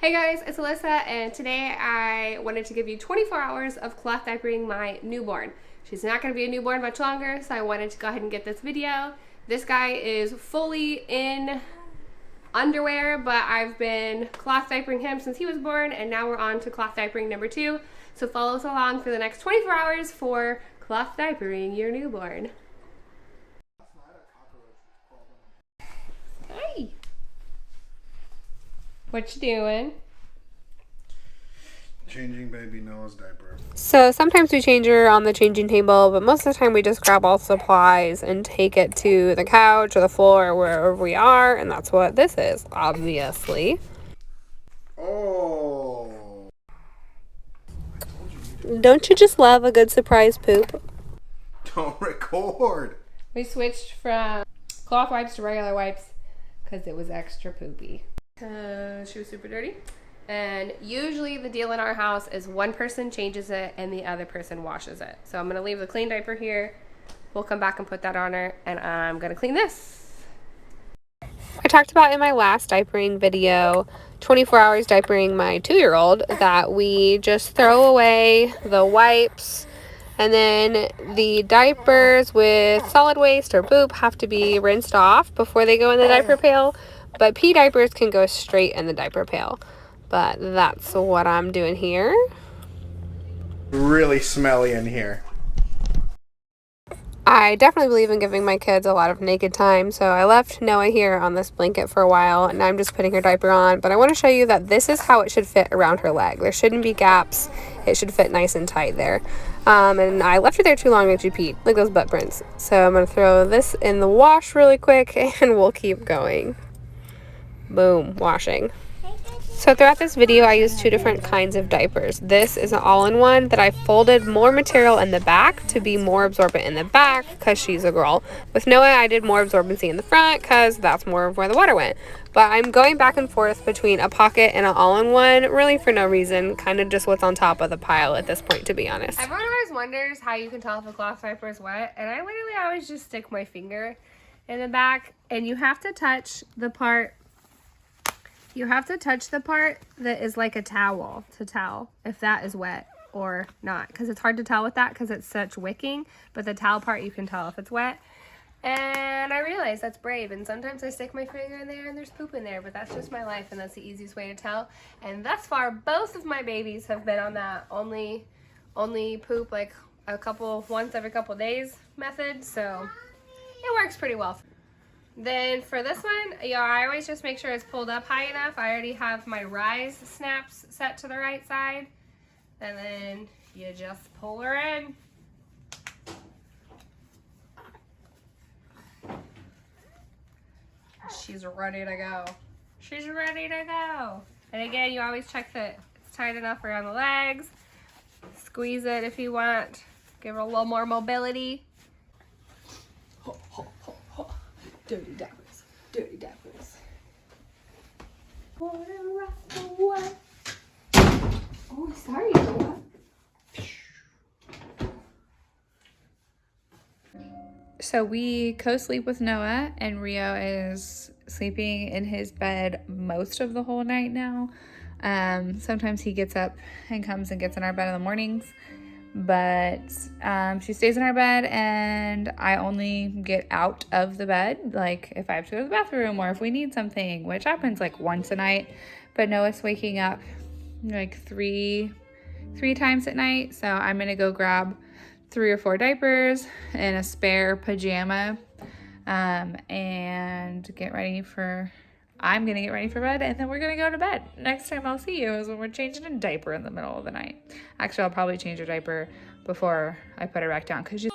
Hey guys, it's Alyssa, and today I wanted to give you 24 hours of cloth diapering my newborn. She's not going to be a newborn much longer, so I wanted to go ahead and get this video. This guy is fully in underwear, but I've been cloth diapering him since he was born, and now we're on to cloth diapering number 2. So follow us along for the next 24 hours for cloth diapering your newborn. Hi. What you doing? Changing baby Noah's diaper. So sometimes we change her on the changing table, but most of the time we just grab all supplies and take it to the couch or the floor or wherever we are, and that's what this is, obviously. Oh. Don't you just love a good surprise poop? Don't record. We switched from cloth wipes to regular wipes because it was extra poopy. She was super dirty. And usually the deal in our house is one person changes it and the other person washes it. So I'm going to leave the clean diaper here. We'll come back and put that on her, and I'm going to clean this. I talked about in my last diapering video, 24 hours diapering my 2-year-old, that we just throw away the wipes, and then the diapers with solid waste or poop have to be rinsed off before they go in the diaper pail. But pee diapers can go straight in the diaper pail. But that's what I'm doing here. Really smelly in here. I definitely believe in giving my kids a lot of naked time, so I left Noah here on this blanket for a while, and I'm just putting her diaper on. But I want to show you that this is how it should fit around her leg. There shouldn't be gaps. It should fit nice and tight there. And I left her there too long and she peed. Look at those butt prints. So I'm going to throw this in the wash really quick, and we'll keep going. Boom, washing. So throughout this video, I used 2 different kinds of diapers. This is an all-in-one that I folded more material in the back to be more absorbent in the back because she's a girl. With Noah, I did more absorbency in the front because that's more of where the water went. But I'm going back and forth between a pocket and an all-in-one, really for no reason, kind of just what's on top of the pile at this point, to be honest. Everyone always wonders how you can tell if a cloth diaper is wet, and I literally always just stick my finger in the back, and you have to touch the part. You have to touch the part that is like a towel to tell if that is wet or not. Because it's hard to tell with that because it's such wicking. But the towel part, you can tell if it's wet. And I realize that's brave. And sometimes I stick my finger in there and there's poop in there. But that's just my life, and that's the easiest way to tell. And thus far, both of my babies have been on that only poop like once every couple days method. So it works pretty well. Then for this one, I always just make sure it's pulled up high enough. I already have my rise snaps set to the right side. And then you just pull her in. She's ready to go. She's ready to go. And again, you always check that it's tight enough around the legs. Squeeze it if you want. Give her a little more mobility. Dirty diapers, dirty diapers. Oh, sorry, Noah. So we co-sleep with Noah, and Rio is sleeping in his bed most of the whole night now. Sometimes he gets up and comes and gets in our bed in the mornings. But she stays in our bed, and I only get out of the bed like if I have to go to the bathroom or if we need something, which happens like once a night. But Noah's waking up like three times at night, so I'm gonna go grab 3 or 4 diapers and a spare pajama, and get ready for I'm gonna get ready for bed, and then we're gonna go to bed. Next time I'll see you is when we're changing a diaper in the middle of the night. Actually, I'll probably change her diaper before I put her back down because she's...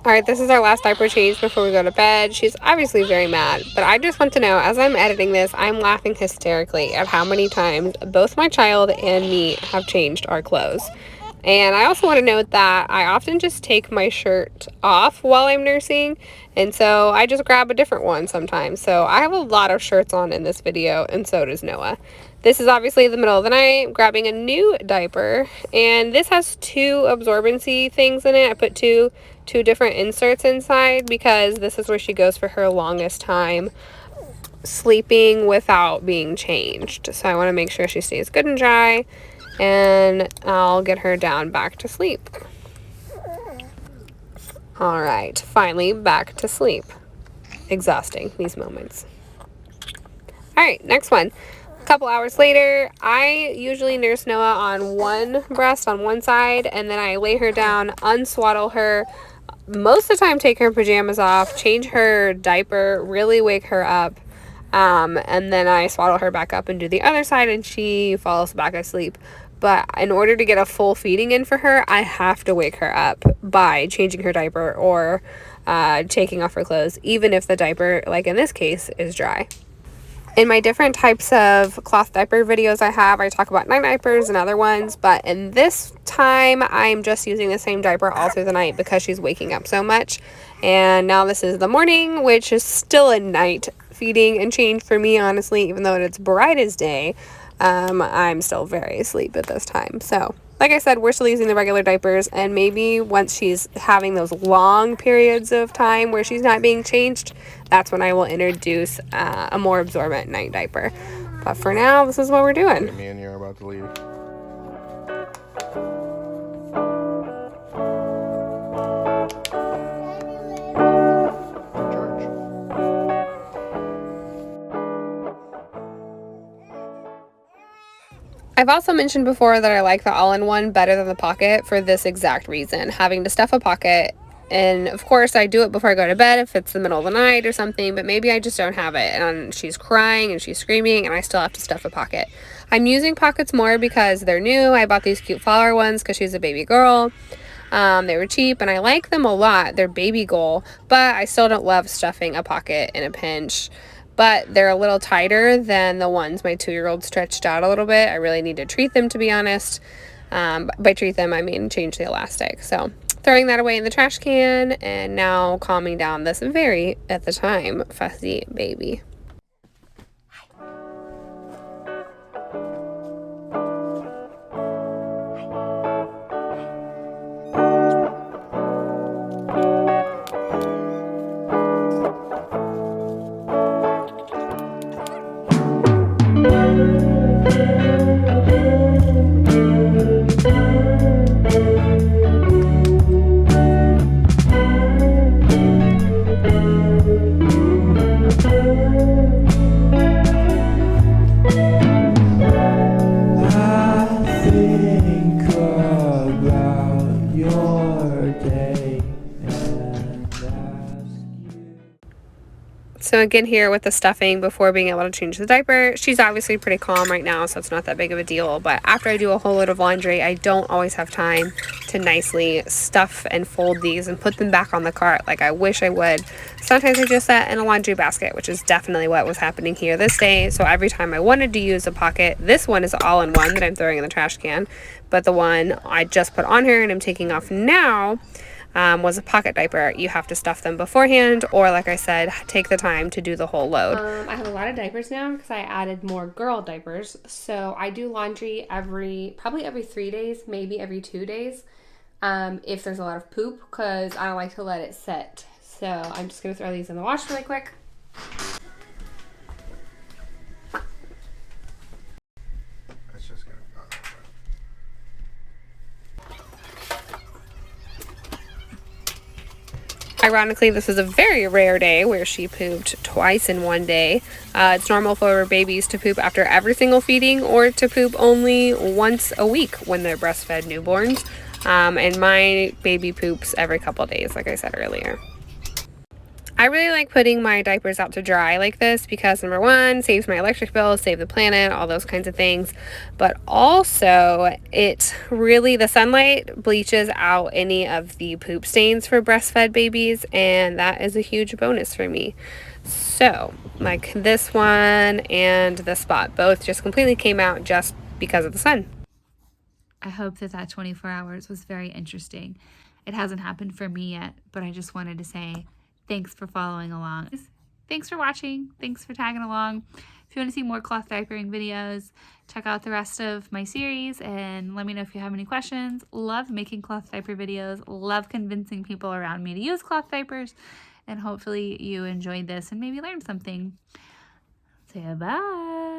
Alright, this is our last diaper change before we go to bed. She's obviously very mad, but I just want to know, as I'm editing this, I'm laughing hysterically at how many times both my child and me have changed our clothes. And I also want to note that I often just take my shirt off while I'm nursing, and so I just grab a different one sometimes. So I have a lot of shirts on in this video, and so does Noah. This is obviously the middle of the night, grabbing a new diaper, and this has 2 absorbency things in it. I put two different inserts inside because this is where she goes for her longest time sleeping without being changed. So I want to make sure she stays good and dry, and I'll get her down back to sleep. All right, finally back to sleep. Exhausting, these moments. All right, next one. A couple hours later, I usually nurse Noah on one breast on one side, and then I lay her down, unswaddle her, most of the time take her pajamas off, change her diaper, really wake her up, and then I swaddle her back up and do the other side, and she falls back asleep. But in order to get a full feeding in for her, I have to wake her up by changing her diaper or taking off her clothes, even if the diaper, like in this case, is dry. In my different types of cloth diaper videos I talk about night diapers and other ones, but in this time, I'm just using the same diaper all through the night because she's waking up so much. And now this is the morning, which is still a night feeding and change for me, honestly, even though it's bright as day. I'm still very asleep at this time. So, like I said, we're still using the regular diapers, and maybe once she's having those long periods of time where she's not being changed, that's when I will introduce a more absorbent night diaper. But for now, this is what we're doing. Me and you are about to leave. I've also mentioned before that I like the all-in-one better than the pocket for this exact reason. Having to stuff a pocket, and of course I do it before I go to bed if it's the middle of the night or something, but maybe I just don't have it and she's crying and she's screaming and I still have to stuff a pocket. I'm using pockets more because they're new. I bought these cute flower ones because she's a baby girl. They were cheap and I like them a lot. They're baby goal, but I still don't love stuffing a pocket in a pinch. But they're a little tighter than the ones my 2-year-old stretched out a little bit. I really need to treat them, to be honest. By treat them, I mean change the elastic. So throwing that away in the trash can, and now calming down this very, at the time, fussy baby. So again here with the stuffing before being able to change the diaper, she's obviously pretty calm right now, so it's not that big of a deal. But after I do a whole load of laundry, I don't always have time to nicely stuff and fold these and put them back on the cart like I wish I would. Sometimes I just set in a laundry basket, which is definitely what was happening here this day. So every time I wanted to use a pocket, this one is all in one that I'm throwing in the trash can, but the one I just put on her and I'm taking off now was a pocket diaper. You have to stuff them beforehand, or like I said, take the time to do the whole load. I have a lot of diapers now because I added more girl diapers. So I do laundry probably every 3 days, maybe every 2 days. If there's a lot of poop, because I don't like to let it sit. So I'm just going to throw these in the wash really quick. Ironically, this is a very rare day where she pooped twice in one day. It's normal for babies to poop after every single feeding or to poop only once a week when they're breastfed newborns. And my baby poops every couple days, like I said earlier. I really like putting my diapers out to dry like this because, number one, saves my electric bill, save the planet, all those kinds of things. But also, the sunlight bleaches out any of the poop stains for breastfed babies, and that is a huge bonus for me. So, like this one and this spot, both just completely came out just because of the sun. I hope that 24 hours was very interesting. It hasn't happened for me yet, but I just wanted to say thanks for following along. Thanks for watching. Thanks for tagging along. If you want to see more cloth diapering videos, check out the rest of my series and let me know if you have any questions. Love making cloth diaper videos. Love convincing people around me to use cloth diapers. And hopefully you enjoyed this and maybe learned something. Say bye.